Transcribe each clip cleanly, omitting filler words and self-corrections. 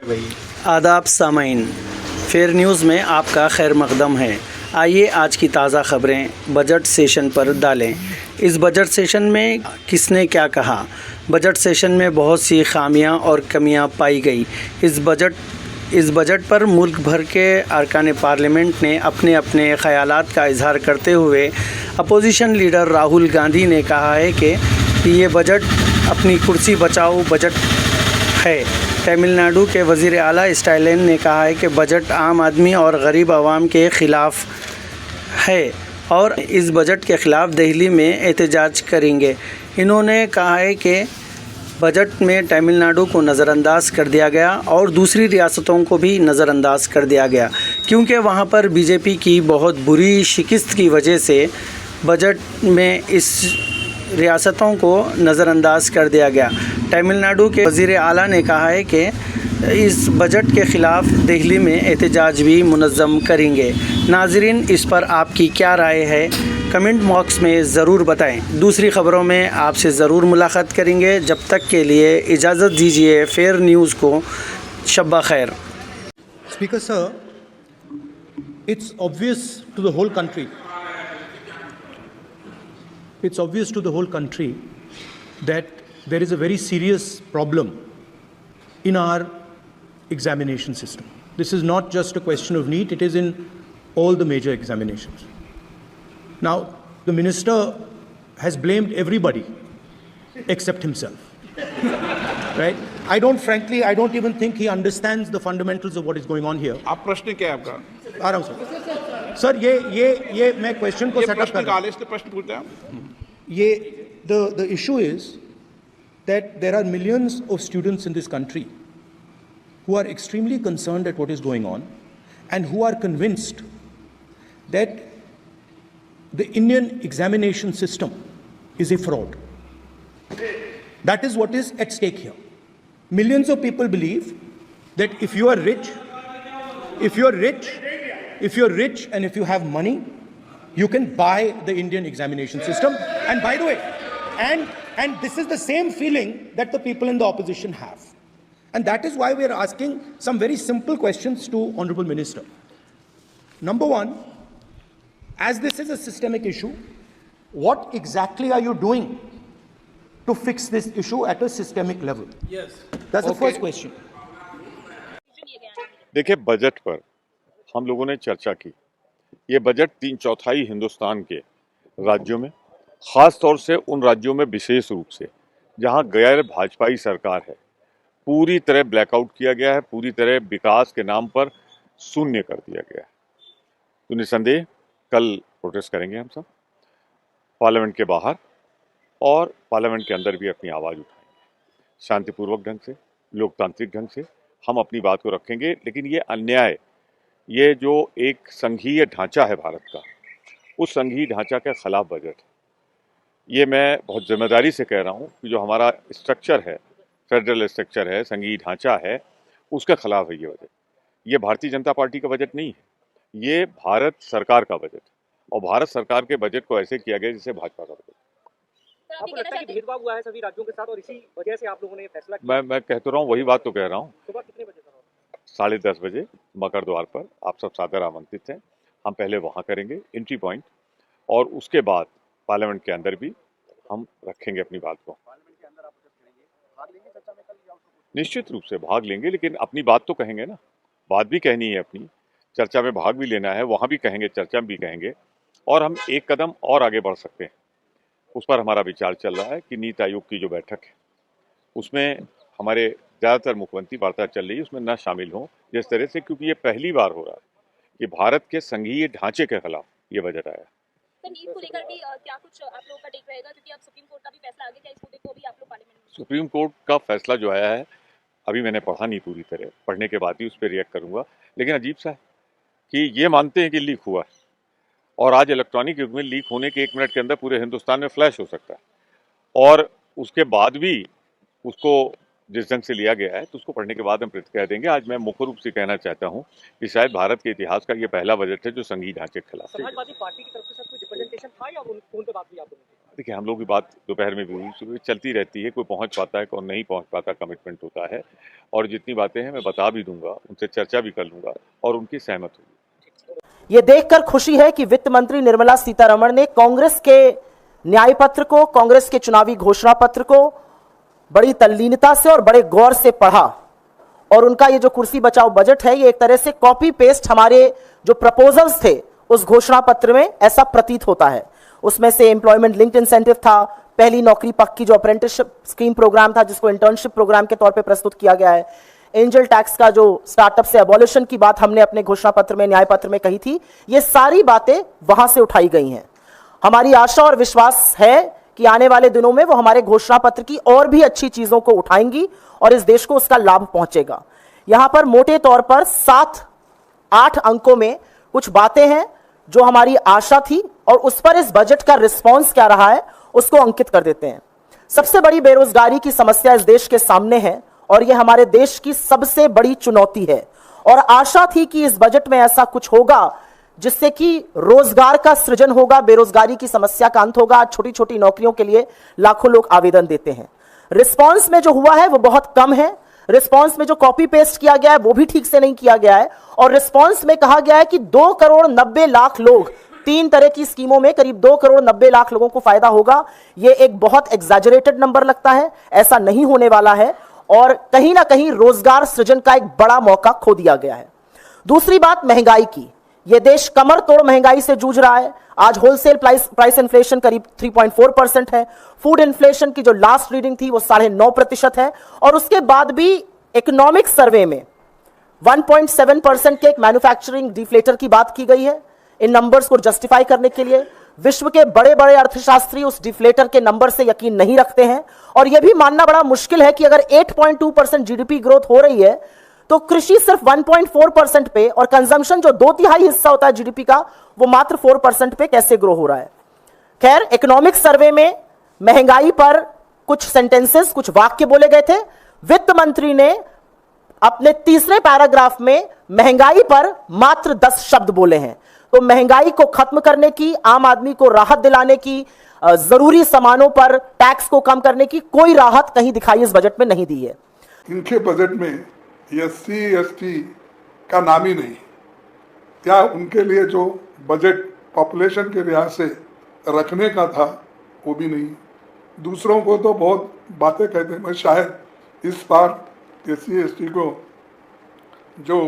भाई आदाब सामाइन, fair news में आपका खैर मकदम है। आइए आज की ताज़ा खबरें बजट सेशन पर डालें। इस बजट सेशन में किसने क्या कहा? बजट सेशन में बहुत सी खामियां और कमियां पाई गई। इस बजट पर मुल्क भर के अरकान पार्लियामेंट ने अपने अपने ख़यालात का इजहार करते हुए अपोजिशन लीडर राहुल गांधी ने कहा है कि ये बजट अपनी कुर्सी बचाओ बजट है। तमिलनाडु के वज़ीर आला स्टालिन ने कहा है कि बजट आम आदमी और गरीब आवाम के ख़िलाफ़ है और इस बजट के ख़िलाफ़ दिल्ली में एहतजाज करेंगे। इन्होंने कहा है कि बजट में तमिलनाडु को नज़रअंदाज कर दिया गया और दूसरी रियासतों को भी नज़रअंदाज कर दिया गया क्योंकि वहाँ पर बीजेपी की बहुत बुरी शिकस्त की वजह से बजट में इस रियासतों को नज़रअंदाज कर दिया गया। तमिलनाडु के वज़ीर आला ने कहा है कि इस बजट के ख़िलाफ़ दिल्ली में एहतजाज भी मुनज़्ज़म करेंगे। नाज़रीन, इस पर आपकी क्या राय है? कमेंट बॉक्स में ज़रूर बताएं। दूसरी ख़बरों में आपसे ज़रूर मुलाकात करेंगे। जब तक के लिए इजाज़त दीजिए। फेयर न्यूज़ को शब्बा खैर। Speaker sir, it's obvious to the whole country. It's obvious to the whole country that there is a very serious problem in our examination system. This is not just a question of NEET, it is in all the major examinations. Now, the minister has blamed everybody except himself. Right? I don't even think he understands the fundamentals of what is going on here. आप प्रश्न क्या है आपका? आ रहा हूं sir ये मैं question को सेटअप कर रहा हूं। से प्रश्न पूछते हैं। ये the issue is that there are millions of students in this country who are extremely concerned at what is going on and who are convinced that the Indian examination system is a fraud. That is what is at stake here. Millions of people believe that if you are rich and if you have money, you can buy the Indian examination system. And by the way, and this is the same feeling that the people in the opposition have. And that is why we are asking some very simple questions to Honorable Minister. Number one, as this is a systemic issue, what exactly are you doing to fix this issue at a systemic level? Yes. That's the first question. देखिए, budget पर हम लोगों ने चर्चा की। ये budget 3/4 Hindustan के राज्यों में, ख़ास तौर से उन राज्यों में विशेष रूप से जहां गैर भाजपाई सरकार है, पूरी तरह ब्लैकआउट किया गया है, पूरी तरह विकास के नाम पर शून्य कर दिया गया है। तो निसंदेह कल प्रोटेस्ट करेंगे हम सब, पार्लियामेंट के बाहर और पार्लियामेंट के अंदर भी अपनी आवाज़ उठाएंगे। शांतिपूर्वक ढंग से, लोकतांत्रिक ढंग से हम अपनी बात को रखेंगे। लेकिन ये अन्याय, ये जो एक संघीय ढांचा है भारत का, उस संघीय ढांचा के खिलाफ बजट है। ये मैं बहुत जिम्मेदारी से कह रहा हूँ कि जो हमारा स्ट्रक्चर है, फेडरल स्ट्रक्चर है, संघीय ढांचा है, उसके खिलाफ है ये बजट। ये भारतीय जनता पार्टी का बजट नहीं है, ये भारत सरकार का बजट। और भारत सरकार के बजट को ऐसे किया गया जैसे भाजपा का बजट। आपको लगता है कि भेदभाव हुआ है सभी राज्यों के साथ और इसी वजह से आप लोगों ने फैसला किया? मैं कहता रहा हूँ, वही बात तो कह रहा हूँ। सुबह कितने बजे सर? 10:30 बजे मकर द्वार पर आप सब सादर आमंत्रित हैं। हम पहले वहाँ करेंगे एंट्री पॉइंट, और उसके बाद पार्लियामेंट के अंदर भी हम रखेंगे अपनी बात को। पार्लियामेंट के अंदर आप करेंगे, भाग लेंगे चर्चा में कल? निश्चित रूप से भाग लेंगे, लेकिन अपनी बात तो कहेंगे ना, बात भी कहनी है अपनी, चर्चा में भाग भी लेना है, वहाँ भी कहेंगे, चर्चा में भी कहेंगे, और हम एक कदम और आगे बढ़ सकते हैं। उस पर हमारा विचार चल रहा है कि नीति आयोग की जो बैठक है उसमें हमारे ज़्यादातर मुख्यमंत्री वार्ता चल रही है, उसमें न शामिल हों जिस तरह से, क्योंकि ये पहली बार हो रहा है कि भारत के संघीय ढांचे के खिलाफ ये बजट आया। तो नीट को लेकर भी क्या कुछ आप लोगों का टेक रहेगा, क्योंकि अब सुप्रीम कोर्ट का भी फैसला आ गया, क्या इस मुद्दे को भी आप लोग पार्लियामेंट में? सुप्रीम कोर्ट का फैसला जो आया है, अभी मैंने पढ़ा नहीं पूरी तरह, पढ़ने के बाद ही उस पर रिएक्ट करूंगा। लेकिन अजीब सा है कि ये मानते हैं कि लीक हुआ है, और आज इलेक्ट्रॉनिक युग में लीक होने के 1 मिनट के अंदर पूरे हिंदुस्तान में फ्लैश हो सकता है, और उसके बाद भी उसको जिस ढंग से लिया गया है तो उसको पढ़ने के बाद हम प्रतिक्रिया देंगे। आज मैं मुख्य रूप से कहना चाहता हूं कि शायद भारत के इतिहास का ये पहला बजट है जो संघीय ढांचे के खिलाफ है। समाजवादी पार्टी की तरफ से सर कोई रिप्रेजेंटेशन था या उन पे बात हुई आप लोगों की? देखिए, हम लोग की बात दोपहर में भी चलती रहती है, कोई पहुंच पाता है, कौन नहीं पहुंच पाता, कमिटमेंट होता है। और जितनी बातें हैं मैं बता भी दूंगा, उनसे चर्चा भी कर लूंगा और उनकी सहमत होगी। ये देखकर खुशी है कि वित्त मंत्री निर्मला सीतारमण ने कांग्रेस के न्याय पत्र को, कांग्रेस के चुनावी घोषणा पत्र को बड़ी तल्लीनता से और बड़े गौर से पढ़ा। और उनका ये जो कुर्सी बचाओ बजट है, ये एक तरह से कॉपी पेस्ट हमारे जो प्रपोजल्स थे उस घोषणा पत्र में, ऐसा प्रतीत होता है। उसमें से एम्प्लॉयमेंट लिंक्ड इंसेंटिव था, पहली नौकरी पक्की जो अप्रेंटिसशिप स्कीम प्रोग्राम था जिसको इंटर्नशिप प्रोग्राम के तौर पे प्रस्तुत किया गया है, एंजल टैक्स का जो स्टार्टअप से अबॉलिशन की बात हमने अपने घोषणा पत्र में, न्याय पत्र में कही थी, ये सारी बातें वहां से उठाई गई हैं। हमारी आशा और विश्वास है कि आने वाले दिनों में वो हमारे घोषणा पत्र की और भी अच्छी चीजों को उठाएंगी और इस देश को उसका लाभ पहुंचेगा। यहां पर मोटे तौर पर 7-8 अंकों में कुछ बातें हैं जो हमारी आशा थी और उस पर इस बजट का रिस्पॉन्स क्या रहा है उसको अंकित कर देते हैं। सबसे बड़ी बेरोजगारी की समस्या इस देश के सामने है और यह हमारे देश की सबसे बड़ी चुनौती है। और आशा थी कि इस बजट में ऐसा कुछ होगा जिससे कि रोजगार का सृजन होगा, बेरोजगारी की समस्या का अंत होगा। छोटी छोटी नौकरियों के लिए लाखों लोग आवेदन देते हैं। रिस्पॉन्स में जो हुआ है वो बहुत कम है। रिस्पॉन्स में जो कॉपी पेस्ट किया गया है वो भी ठीक से नहीं किया गया है। और रिस्पॉन्स में कहा गया है कि 2,90,00,000 लोग, 3 तरह की स्कीमों में करीब 2,90,00,000 लोगों को फायदा होगा। यह एक बहुत एग्जैजरेटेड नंबर लगता है, ऐसा नहीं होने वाला है और कहीं ना कहीं रोजगार सृजन का एक बड़ा मौका खो दिया गया है। दूसरी बात महंगाई की, यह देश कमर तोड़ महंगाई से जूझ रहा है। आज होलसेल प्राइस इन्फ्लेशन करीब 3.4% है। फूड इन्फ्लेशन की जो लास्ट रीडिंग थी वो 9.5% है। और उसके बाद भी इकोनॉमिक सर्वे में 1.7% के एक मैन्युफैक्चरिंग डिफ्लेटर की बात की गई है। इन नंबर्स को जस्टिफाई करने के लिए विश्व के बड़े बड़े अर्थशास्त्री उस डिफ्लेटर के नंबर से यकीन नहीं रखते हैं। और यह भी मानना बड़ा मुश्किल है कि अगर 8.2% जीडीपी ग्रोथ हो रही है तो कृषि सिर्फ 1.4% पे और कंजम्पशन जो 2/3 हिस्सा होता है जीडीपी का वो मात्र 4% पे कैसे ग्रो हो रहा है। खैर, इकोनॉमिक सर्वे में महंगाई पर कुछ सेंटेंसेस, कुछ वाक्य बोले गए थे। वित्त मंत्री ने अपने तीसरे पैराग्राफ में महंगाई पर मात्र 10 शब्द बोले हैं। तो महंगाई को खत्म करने की, आम आदमी को राहत दिलाने की, जरूरी सामानों पर टैक्स को कम करने की कोई राहत कहीं दिखाई इस बजट में नहीं दी है। इनके बजट में SC ST का नाम ही नहीं, या उनके लिए जो बजट पॉपुलेशन के लिहाज से रखने का था वो भी नहीं। दूसरों को तो बहुत बातें कहते हैं, मैं शायद इस बार SC ST को जो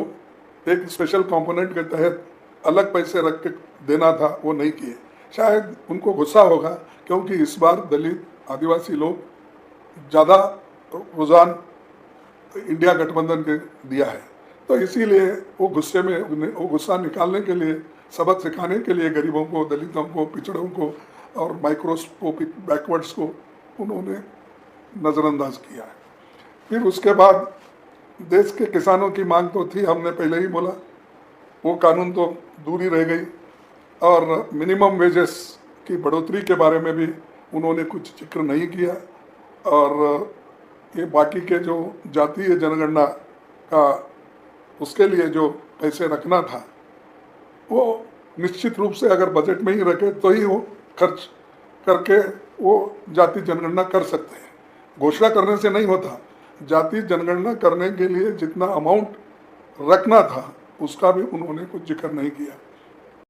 एक स्पेशल कंपोनेंट के तहत अलग पैसे रख के देना था वो नहीं किए। शायद उनको गुस्सा होगा क्योंकि इस बार दलित आदिवासी लोग ज़्यादा रुझान इंडिया गठबंधन के दिया है, तो इसीलिए वो गुस्से में, वो गुस्सा निकालने के लिए, सबक सिखाने के लिए गरीबों को, दलितों को, पिछड़ों को और माइक्रोस्कोपिक बैकवर्ड्स को उन्होंने नज़रअंदाज किया है। फिर उसके बाद देश के किसानों की मांग तो थी, हमने पहले ही बोला, वो कानून तो दूर ही रह गई। और मिनिमम वेजेस की बढ़ोतरी के बारे में भी उन्होंने कुछ जिक्र नहीं किया। और ये बाकी के जो जातीय जनगणना का, उसके लिए जो पैसे रखना था वो निश्चित रूप से अगर बजट में ही रखे तो ही वो खर्च करके वो जाति जनगणना कर सकते हैं। घोषणा करने से नहीं होता। जाति जनगणना करने के लिए जितना अमाउंट रखना था उसका भी उन्होंने कुछ जिक्र नहीं किया।